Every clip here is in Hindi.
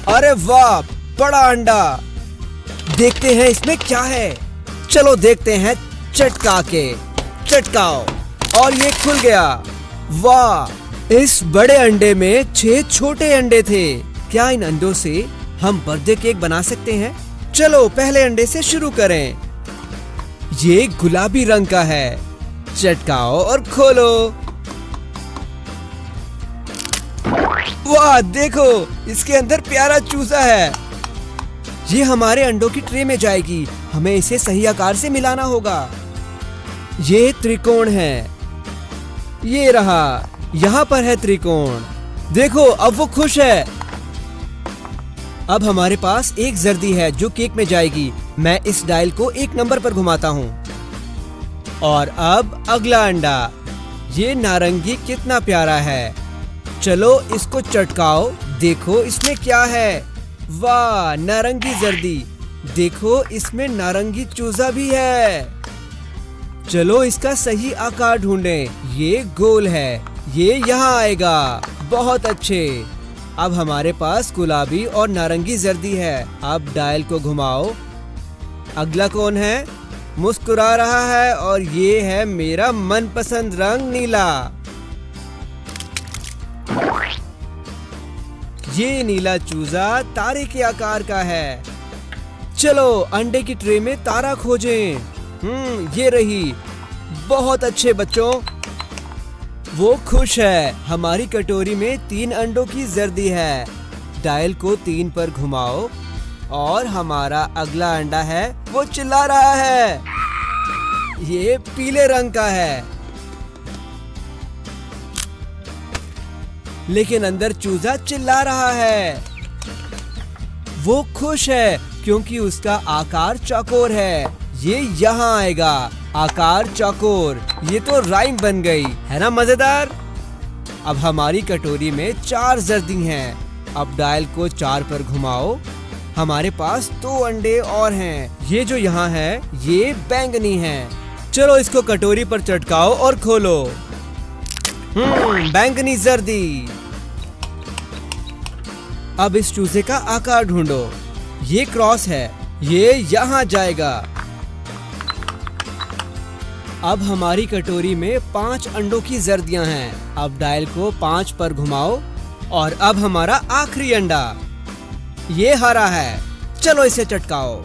अरे वाह, बड़ा अंडा। देखते हैं इसमें क्या है। चलो देखते हैं। चटका के चटकाओ और ये खुल गया। वाह, इस बड़े अंडे में 6 छोटे अंडे थे। क्या इन अंडों से हम बर्थडे केक बना सकते हैं? चलो पहले अंडे से शुरू करें। ये गुलाबी रंग का है। चटकाओ और खोलो। वाह देखो, इसके अंदर प्यारा चूजा है। ये हमारे अंडों की ट्रे में जाएगी। हमें इसे सही आकार से मिलाना होगा। ये त्रिकोण है। ये रहा, यहाँ पर है त्रिकोण। देखो अब वो खुश है। अब हमारे पास एक जर्दी है जो केक में जाएगी। मैं इस डायल को 1 नंबर पर घुमाता हूँ। और अब अगला अंडा। ये नारंगी कितना प्यारा है। चलो इसको चटकाओ। देखो इसमें क्या है। वाह, नारंगी जर्दी। देखो इसमें नारंगी चूजा भी है। चलो इसका सही आकार ढूंढें। ये गोल है। ये यहाँ आएगा। बहुत अच्छे। अब हमारे पास गुलाबी और नारंगी जर्दी है। अब डायल को घुमाओ। अगला कौन है? मुस्कुरा रहा है और ये है मेरा मनपसंद रंग नीला। ये नीला चूजा तारे के आकार का है। चलो अंडे की ट्रे में तारा खोजें। ये रही। बहुत अच्छे बच्चों। वो खुश है। हमारी कटोरी में 3 अंडों की जर्दी है। डायल को 3 पर घुमाओ और हमारा अगला अंडा है। वो चिल्ला रहा है। ये पीले रंग का है। लेकिन अंदर चूजा चिल्ला रहा है। वो खुश है क्योंकि उसका आकार चौकोर है। ये यहाँ आएगा। आकार चौकोर। ये तो राइम बन गई है ना, मजेदार। अब हमारी कटोरी में 4 जर्दी हैं। अब डायल को 4 पर घुमाओ। हमारे पास 2 अंडे और हैं। ये जो यहाँ है ये बैंगनी है। चलो इसको कटोरी पर चटकाओ और खोलो। बैंगनी जर्दी। अब इस चूजे का आकार ढूंढो। ये क्रॉस है। ये यहाँ जाएगा। अब हमारी कटोरी में 5 अंडों की जर्दियां हैं। अब डायल को 5 पर घुमाओ और अब हमारा आखिरी अंडा। ये हरा है। चलो इसे चटकाओ।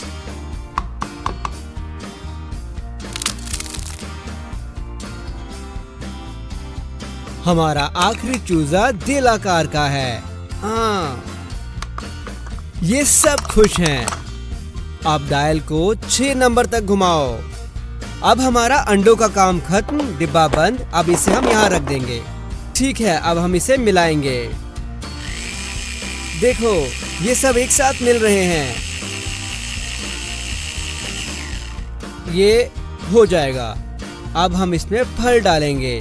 हमारा आखिरी चूजा दिल आकार का है। हाँ, ये सब खुश हैं। अब डायल को 6 नंबर तक घुमाओ। अब हमारा अंडों का काम खत्म। डिब्बा बंद। अब इसे हम यहाँ रख देंगे। ठीक है, अब हम इसे मिलाएंगे। देखो ये सब एक साथ मिल रहे हैं। ये हो जाएगा। अब हम इसमें फल डालेंगे।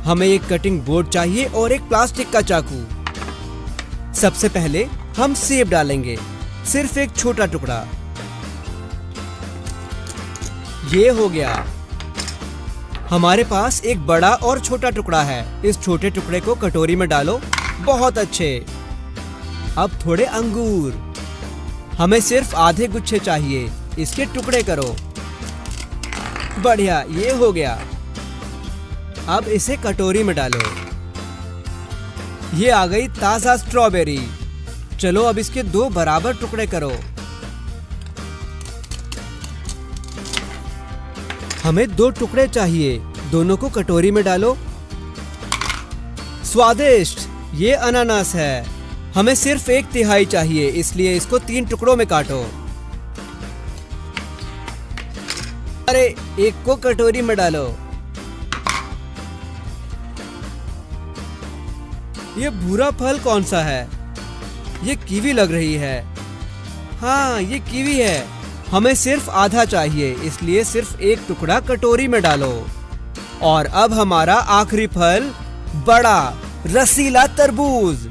हमें एक कटिंग बोर्ड चाहिए और एक प्लास्टिक का चाकू। सबसे पहले हम सेब डालेंगे। सिर्फ एक छोटा टुकड़ा। ये हो गया। हमारे पास एक बड़ा और छोटा टुकड़ा है। इस छोटे टुकड़े को कटोरी में डालो। बहुत अच्छे। अब थोड़े अंगूर। हमें सिर्फ आधे गुच्छे चाहिए। इसके टुकड़े करो। बढ़िया, ये हो गया। अब इसे कटोरी में डालो। ये आ गई ताजा स्ट्रॉबेरी। चलो अब इसके 2 बराबर टुकड़े करो। हमें 2 टुकड़े चाहिए। दोनों को कटोरी में डालो। स्वादिष्ट। ये अनानास है। हमें सिर्फ 1/3 चाहिए, इसलिए इसको 3 टुकड़ों में काटो। अरे, एक को कटोरी में डालो। ये भूरा फल कौन सा है? ये कीवी लग रही है। हाँ, ये कीवी है। हमें सिर्फ आधा चाहिए, इसलिए सिर्फ एक टुकड़ा कटोरी में डालो। और अब हमारा आखिरी फल, बड़ा रसीला तरबूज।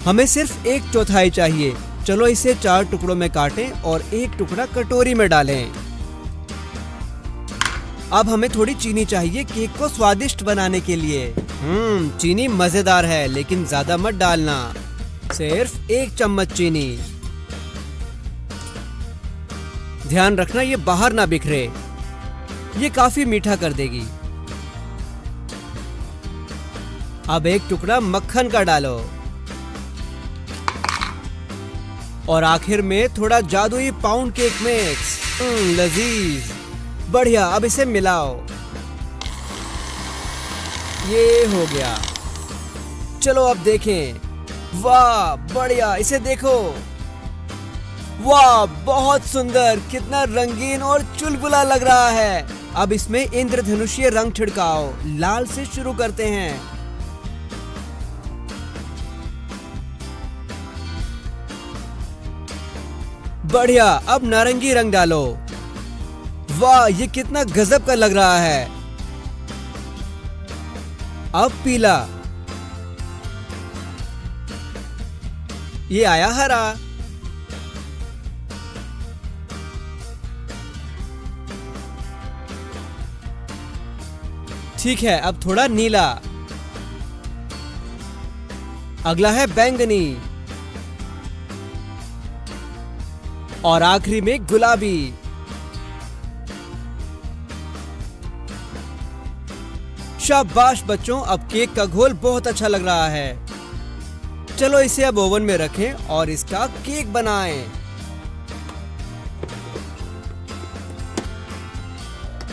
हमें सिर्फ 1/4 चाहिए। चलो इसे 4 टुकड़ों में काटें और एक टुकड़ा कटोरी में डालें। अब हमें थोड़ी चीनी चाहिए केक को स्वादिष्ट बनाने के लिए। चीनी मजेदार है, लेकिन ज्यादा मत डालना, सिर्फ 1 चम्मच चीनी। ध्यान रखना ये बाहर ना बिखरे, ये काफी मीठा कर देगी। अब 1 टुकड़ा मक्खन का डालो और आखिर में थोड़ा जादुई पाउंड केक मिक्स। लजीज, बढ़िया। अब इसे मिलाओ, ये हो गया। चलो अब देखें। वाह बढ़िया, इसे देखो। वाह बहुत सुंदर, कितना रंगीन और चुलबुला लग रहा है। अब इसमें इंद्रधनुषीय रंग छिड़काओ। लाल से शुरू करते हैं। बढ़िया, अब नारंगी रंग डालो। वाह ये कितना गजब का लग रहा है। अब पीला, ये आया हरा। ठीक है, अब थोड़ा नीला। अगला है बैंगनी और आखिरी में गुलाबी। शाबाश बच्चों, अब केक का घोल बहुत अच्छा लग रहा है। चलो इसे अब ओवन में रखें और इसका केक बनाएं।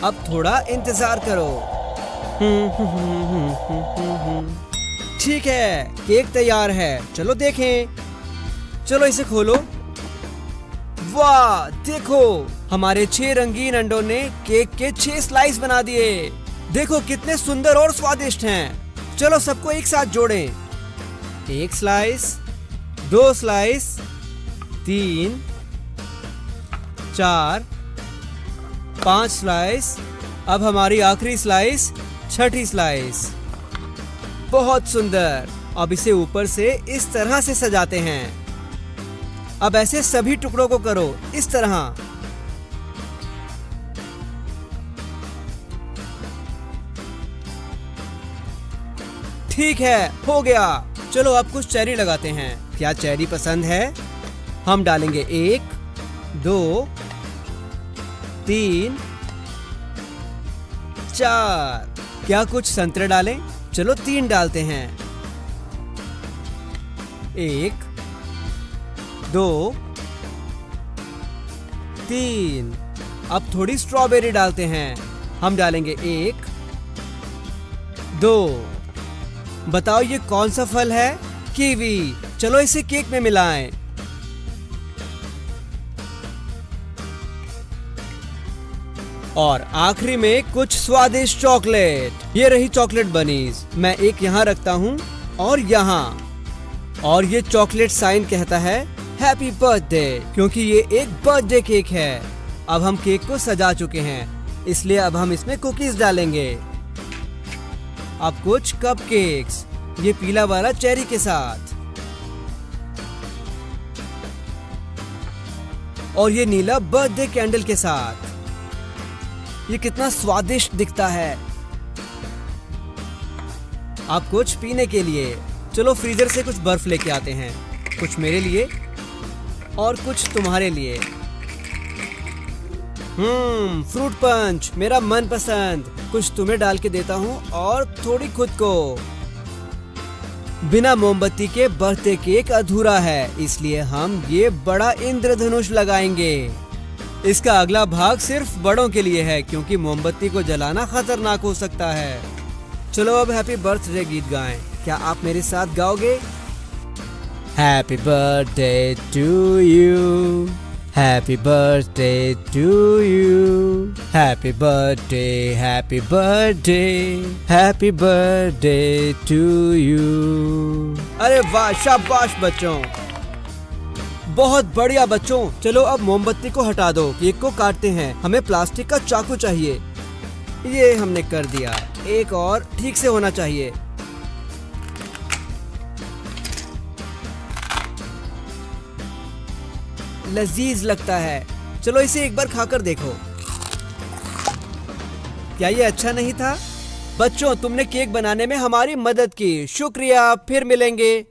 अब थोड़ा इंतजार करो। ठीक है, केक तैयार है। चलो देखें। चलो इसे खोलो। वाह देखो, हमारे 6 रंगीन अंडों ने केक के 6 स्लाइस बना दिए। देखो कितने सुंदर और स्वादिष्ट हैं। चलो सबको एक साथ जोड़ें। 1 स्लाइस, 2 स्लाइस, 3, 4, 5 स्लाइस। अब हमारी आखिरी स्लाइस, 6ठी स्लाइस। बहुत सुंदर। अब इसे ऊपर से इस तरह से सजाते हैं। अब ऐसे सभी टुकड़ों को करो, इस तरह। ठीक है, हो गया। चलो अब कुछ चेरी लगाते हैं। क्या चेरी पसंद है? हम डालेंगे 1, 2, 3, 4। क्या कुछ संतरे डालें? चलो 3 डालते हैं। 1, 2, 3। अब थोड़ी स्ट्रॉबेरी डालते हैं। हम डालेंगे 1, 2। बताओ ये कौन सा फल है? कीवी। चलो इसे केक में मिलाएं। और आखिरी में कुछ स्वादिष्ट चॉकलेट। ये रही चॉकलेट बनीज। मैं एक यहाँ रखता हूँ और यहाँ। और ये चॉकलेट साइन कहता है हैप्पी बर्थडे, क्योंकि ये एक बर्थडे केक है। अब हम केक को सजा चुके हैं, इसलिए अब हम इसमें कुकीज डालेंगे। अब कुछ कपकेक्स, ये पीला वाला चेरी के साथ, और ये नीला बर्थडे कैंडल के साथ। ये कितना स्वादिष्ट दिखता है। अब कुछ पीने के लिए। चलो फ्रीजर से कुछ बर्फ लेके आते हैं। कुछ मेरे लिए और कुछ तुम्हारे लिए। फ्रूट पंच, मेरा मनपसंद। कुछ तुम्हें डाल के देता हूँ और थोड़ी खुद को। बिना मोमबत्ती के बर्थडे केक अधूरा है, इसलिए हम ये बड़ा इंद्रधनुष लगाएंगे। इसका अगला भाग सिर्फ बड़ों के लिए है, क्योंकि मोमबत्ती को जलाना खतरनाक हो सकता है। चलो अब हैप्पी बर्थडे गीत गाएं। क्या आप मेरे साथ गाओगे? Happy birthday to you, happy birthday to you, happy birthday, happy birthday, happy birthday to you. अरे वाह, शाबाश बच्चों, बहुत बढ़िया बच्चों। चलो अब मोमबत्ती को हटा दो, केक को काटते हैं। हमें प्लास्टिक का चाकू चाहिए। ये हमने कर दिया। एक और ठीक से होना चाहिए। लजीज लगता है। चलो इसे एक बार खाकर देखो। क्या ये अच्छा नहीं था? बच्चों, तुमने केक बनाने में हमारी मदद की, शुक्रिया, फिर मिलेंगे।